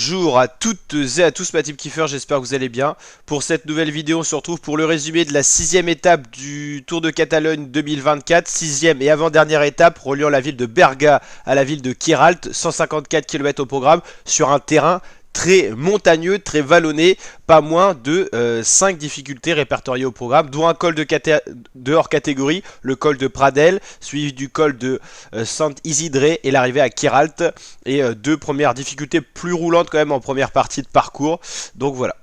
Bonjour à toutes et à tous ma team Kiefer, j'espère que vous allez bien. Pour cette nouvelle vidéo, on se retrouve pour le résumé de la 6ème étape du Tour de Catalogne 2024. 6ème et avant-dernière étape reliant la ville de Berga à la ville de Queralt. 154 km au programme sur un terrain très montagneux, très vallonné, pas moins de 5 difficultés répertoriées au programme, dont un col de hors catégorie, le col de Pradel, suivi du col de Sant Isidre et l'arrivée à Queralt, et deux premières difficultés plus roulantes quand même en première partie de parcours, donc voilà.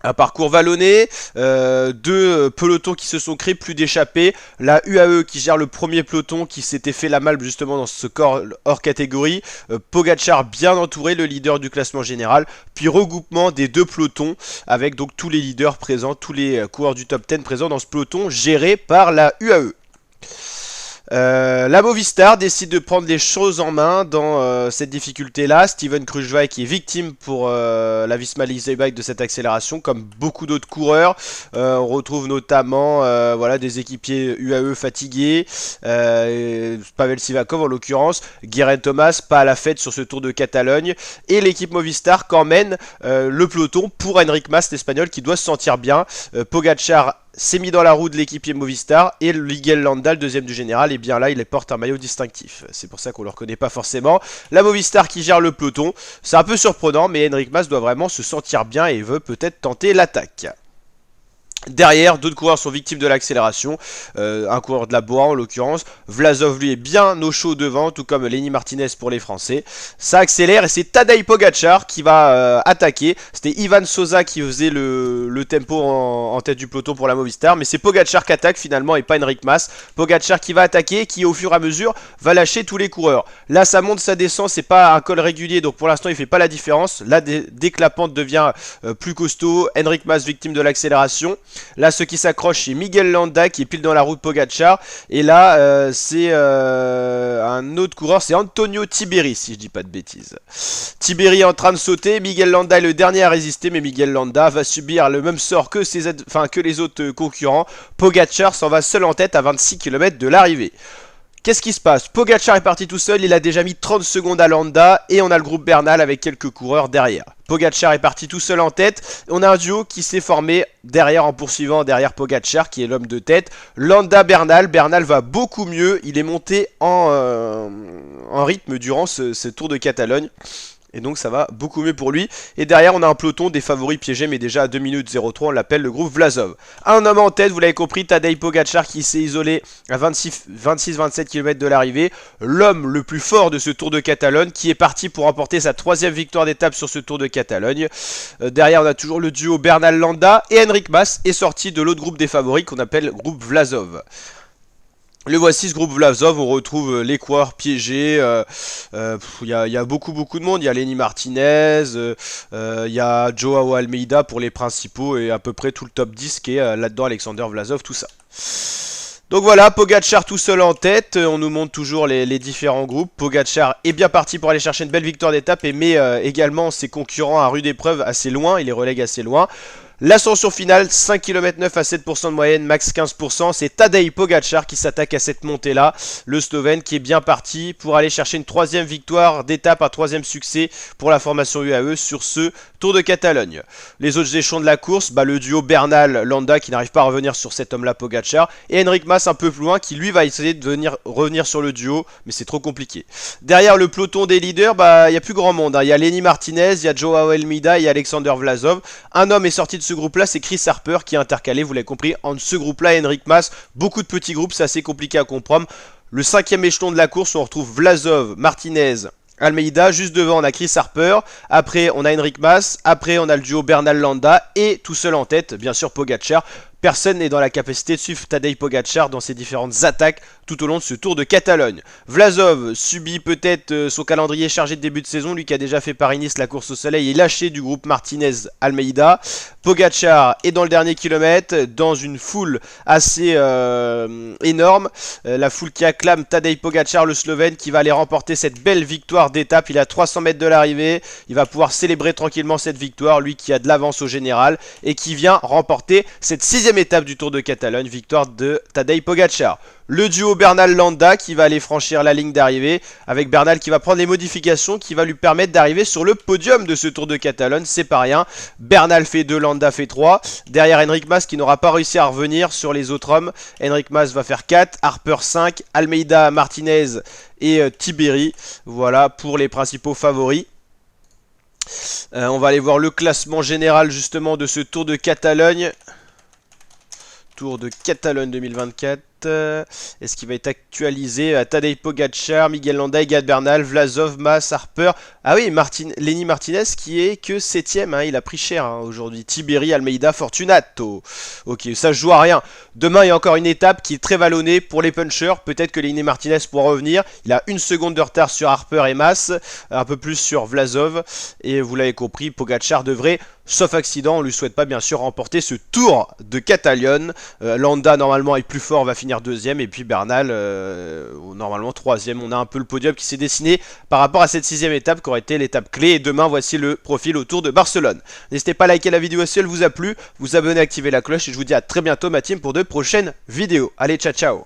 Un parcours vallonné, deux pelotons qui se sont créés, plus d'échappées. La UAE qui gère le premier peloton qui s'était fait la malle justement dans ce corps hors catégorie. Pogacar bien entouré, le leader du classement général. Puis regroupement des deux pelotons avec donc tous les leaders présents, tous les coureurs du top 10 présents dans ce peloton géré par la UAE. La Movistar décide de prendre les choses en main dans cette difficulté-là. Steven Kruijswijk qui est victime pour la Visma Lease Bike de cette accélération, comme beaucoup d'autres coureurs. On retrouve notamment voilà, des équipiers UAE fatigués, Pavel Sivakov en l'occurrence, Geraint Thomas pas à la fête sur ce Tour de Catalogne, et l'équipe Movistar qu'emmène le peloton pour Enric Mas, l'Espagnol, qui doit se sentir bien. Pogacar s'est mis dans la roue de l'équipier Movistar et Miguel Landa, le deuxième du général, et bien là il porte un maillot distinctif. C'est pour ça qu'on ne le reconnaît pas forcément. La Movistar qui gère le peloton, c'est un peu surprenant, mais Enric Mas doit vraiment se sentir bien et veut peut-être tenter l'attaque. Derrière, d'autres coureurs sont victimes de l'accélération, un coureur de la Boa en l'occurrence. Vlasov lui est bien au chaud devant, tout comme Lenny Martinez pour les Français. Ça accélère et c'est Tadej Pogacar qui va attaquer. C'était Ivan Sosa qui faisait le tempo en tête du peloton pour la Movistar, mais c'est Pogacar qui attaque finalement et pas Enric Mas. Pogacar qui va attaquer, qui au fur et à mesure va lâcher tous les coureurs. Là ça monte, ça descend, c'est pas un col régulier, donc pour l'instant il fait pas la différence. Là dès que la pente devient plus costaud, Enric Mas victime de l'accélération. Là, ceux qui s'accrochent, c'est Miguel Landa qui est pile dans la roue de Pogacar. Et là, c'est un autre coureur, c'est Antonio Tiberi, si je dis pas de bêtises. Tiberi est en train de sauter. Miguel Landa est le dernier à résister, mais Miguel Landa va subir le même sort que, que les autres concurrents. Pogacar s'en va seul en tête à 26 km de l'arrivée. Qu'est-ce qui se passe? Pogacar est parti tout seul, il a déjà mis 30 secondes à Landa et on a le groupe Bernal avec quelques coureurs derrière. Pogacar est parti tout seul en tête, on a un duo qui s'est formé derrière en poursuivant derrière Pogacar qui est l'homme de tête. Landa-Bernal, Bernal va beaucoup mieux, il est monté en rythme durant ce Tour de Catalogne. Et donc ça va beaucoup mieux pour lui. Et derrière on a un peloton des favoris piégés, mais déjà à 2 minutes 03 on l'appelle le groupe Vlasov. Un homme en tête, vous l'avez compris, Tadej Pogacar qui s'est isolé à 26-27 km de l'arrivée. L'homme le plus fort de ce Tour de Catalogne qui est parti pour remporter sa 3ème victoire d'étape sur ce Tour de Catalogne. Derrière on a toujours le duo Bernal-Landa et Enric Mas est sorti de l'autre groupe des favoris qu'on appelle groupe Vlasov. Le voici, ce groupe Vlasov, on retrouve les coureurs piégés, y a beaucoup de monde, il y a Lenny Martinez, il y a Joao Almeida pour les principaux et à peu près tout le top 10 qui est là-dedans, Alexander Vlasov, tout ça. Donc voilà, Pogacar tout seul en tête, on nous montre toujours les différents groupes. Pogacar est bien parti pour aller chercher une belle victoire d'étape et met également ses concurrents à rude épreuve assez loin, il les relègue assez loin. L'ascension finale, 5 km 9 à 7% de moyenne, max 15%, c'est Tadej Pogacar qui s'attaque à cette montée-là, le Slovène qui est bien parti pour aller chercher une 3ème victoire d'étape, un 3ème succès pour la formation UAE sur ce Tour de Catalogne. Les autres échelons de la course, le duo Bernal-Landa qui n'arrive pas à revenir sur cet homme-là, Pogacar, et Enric Mas un peu plus loin qui lui va essayer de revenir sur le duo, mais c'est trop compliqué. Derrière le peloton des leaders, il n'y a plus grand monde, il y a Lenny Martinez, il y a Joao Almeida, il y a Alexander Vlasov. Un homme est sorti de ce groupe-là, c'est Chris Harper qui est intercalé, vous l'avez compris, entre ce groupe-là et Enric Mas. Beaucoup de petits groupes, c'est assez compliqué à comprendre. Le 5ème échelon de la course, on retrouve Vlasov, Martinez, Almeida, juste devant on a Chris Harper, après on a Enric Mas, après on a le duo Bernal-Landa et tout seul en tête, bien sûr Pogacar. Personne n'est dans la capacité de suivre Tadej Pogacar dans ses différentes attaques tout au long de ce Tour de Catalogne. Vlasov subit peut-être son calendrier chargé de début de saison, lui qui a déjà fait Paris-Nice, la course au soleil, est lâché du groupe Martinez-Almeida. Pogacar est dans le dernier kilomètre, dans une foule assez énorme. La foule qui acclame Tadej Pogacar, le Slovène, qui va aller remporter cette belle victoire d'étape. Il est à 300 mètres de l'arrivée, il va pouvoir célébrer tranquillement cette victoire, lui qui a de l'avance au général et qui vient remporter cette 6ème 6e étape du Tour de Catalogne, victoire de Tadej Pogacar. Le duo Bernal-Landa qui va aller franchir la ligne d'arrivée, avec Bernal qui va prendre les modifications qui va lui permettre d'arriver sur le podium de ce Tour de Catalogne, c'est pas rien. Bernal fait 2, Landa fait 3. Derrière Enric Mas qui n'aura pas réussi à revenir sur les autres hommes. Enric Mas va faire 4, Harper 5, Almeida, Martinez et Tiberi. Voilà pour les principaux favoris. On va aller voir le classement général justement de ce Tour de Catalogne. Tour de Catalogne 2024. Est-ce qu'il va être actualisé? Tadej Pogacar, Miguel Landa, Egan Bernal, Vlasov, Mas, Harper. Ah oui, Lenny Martinez qui est que 7ème, hein, il a pris cher aujourd'hui. Tiberi, Almeida, Fortunato. Ok, ça se joue à rien. Demain, il y a encore une étape qui est très vallonnée pour les punchers. Peut-être que Lenny Martinez pourra revenir. Il a 1 seconde de retard sur Harper et Mas, un peu plus sur Vlasov. Et vous l'avez compris, Pogacar devrait, sauf accident, on lui souhaite pas bien sûr remporter ce Tour de Catalogne. Landa normalement est plus fort, va finir 2ème, et puis Bernal normalement 3ème. On a un peu le podium qui s'est dessiné par rapport à cette 6ème étape qui aurait été l'étape clé. Et demain, voici le profil au Tour de Barcelone. N'hésitez pas à liker la vidéo si elle vous a plu, vous abonner, activer la cloche, et je vous dis à très bientôt ma team pour de prochaines vidéos. Allez, ciao ciao.